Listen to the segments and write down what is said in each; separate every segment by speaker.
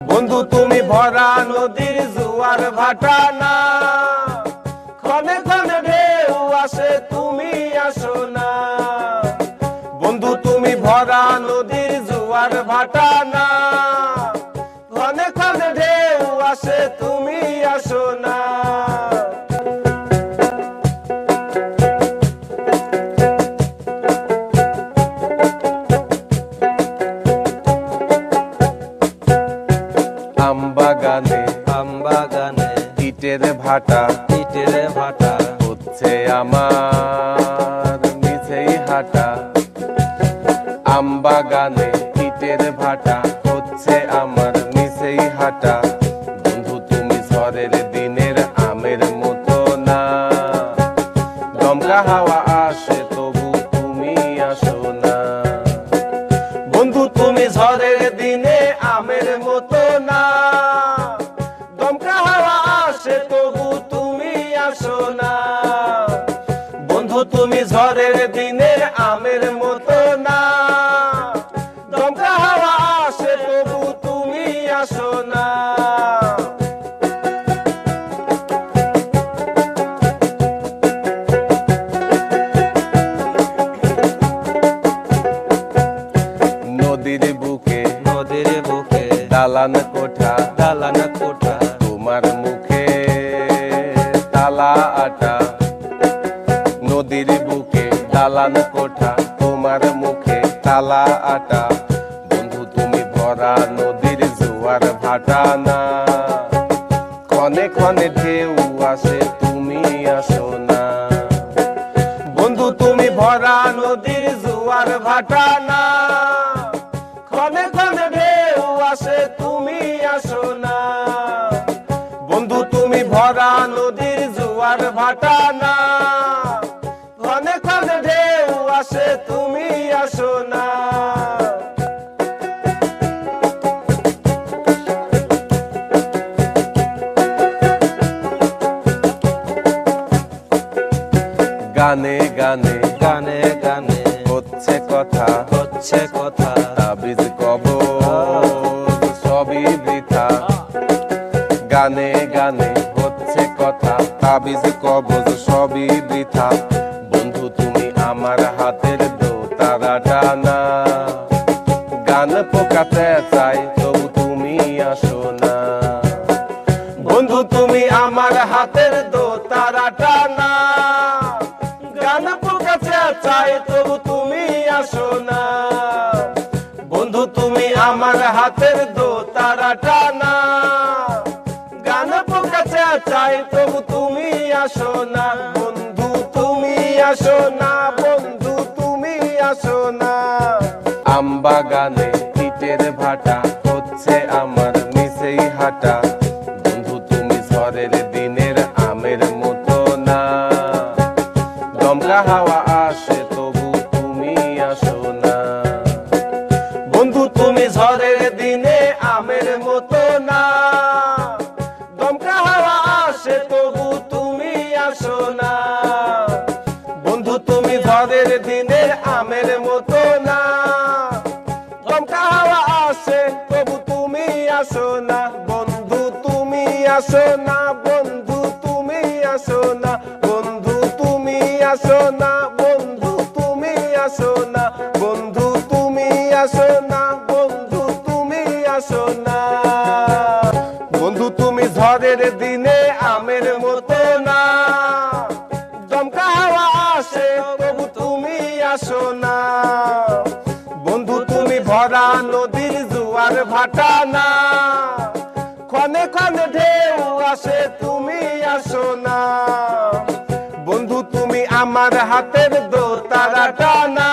Speaker 1: বন্ধু তুমি ভরা নদীর জোয়ার ভাটা না, ক্ষণে ক্ষণে ঢেউ আসে তুমি আসো না। বন্ধু তুমি ভরা নদীর জোয়ার ভাটা না, ক্ষণে ক্ষণে ঢেউ আসে তুমি আসো না।
Speaker 2: আমবাগানে
Speaker 1: ইটের ভাটা হচ্ছে আমার মিছেই হাঁটা। আমবাগানে ইটের ভাটা হচ্ছে আমার মিছেই হাঁটা। বন্ধু তুমি ঝড়ের দিনের আমের মতো না, দমকা হাওয়া আসে তবু তুমি আসো না। বন্ধু তুমি ঝড়ের দিনে আমের মতো না, দমকা হাওয়া আসে তবু তুমি আসো না। বন্ধু তুমি ঝড়ের দিনের আমের মতো না, দমকা হাওয়া আসে তবু তুমি আসো না। নদীর বুকে দালান কোঠা তোমার মুখে তালা আটা। নদীর বুকে দালান কোঠা তোমার মুখে তালা আটা। বন্ধু তুমি ভরা নদীর জোয়ার ভাটা না, ক্ষণে ক্ষণে ঢেউ আসে তুমি আসো না। বন্ধু তুমি ভরা নদীর জোয়ার ভাটা না, ক্ষণে ক্ষণে ঢেউ আসে তুমি আসো না। বন্ধু তুমি ভরা নদীর জোয়ার ভাটা না, ক্ষণে ক্ষণে ঢেউ আসে তুমি আসো না। গানে গানে হচ্ছে কথা তাবিজ কবজ সবই বৃথা। গানে গানে হচ্ছে কথা তাবিজ কবজ সবই বৃথা। বন্ধু তুমি আমার হাতের দোতারাটা না, গান পোকাতে চাই তবু তুমি আসো না। বন্ধু তুমি আমার হাতের দোতারাটা না, গান পোকাতে চাই তবু তুমি আসো না। বন্ধু তুমি আমার হাতের দোতারাটা না, গান পোকাতে চাই তবু তুমি আসো না। বন্ধু তুমি আসো না, বন্ধু তুমি আসো না। আমবাগানে ইটের ভাটা হচ্ছে আমার মিছেই হাঁটা। বন্ধু তুমি ঝড়ের দিনের আমের মতো না, দমকা হাওয়া আসে তবু তুমি আসো না। বন্ধু তুমি ঝড়ের দিনে আমের মতো না, দমকা হাওয়া আসে তবু তুমি আসো না। বন্ধু তুমি ঝড়ের দিনের আমের মতো না, দমকা হাওয়া আসে তবু তুমি আসো না। বন্ধু তুমি আসো না, বন্ধু তুমি আসো না। বন্ধু তুমি আসো না, বন্ধু তুমি আসো না। বন্ধু তুমি আসো না, বন্ধু তুমি আসো না। বন্ধু তুমি ঝড়ের দিনে আমের মতো না, দমকা হাওয়া আসে তবু তুমি আসো না। বন্ধু তুমি ভরা নদীর জোয়ার ভাটা না, ক্ষণে ক্ষণে ঢেউ আসে তুমি আসো না। বন্ধু তুমি আমার হাতের দোতারাটা না,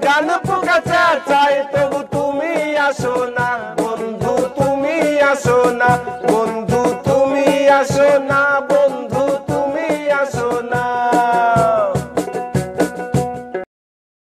Speaker 1: গান পোকাতে চাই তবু তুমি আসো না। বন্ধু তুমি আসো না।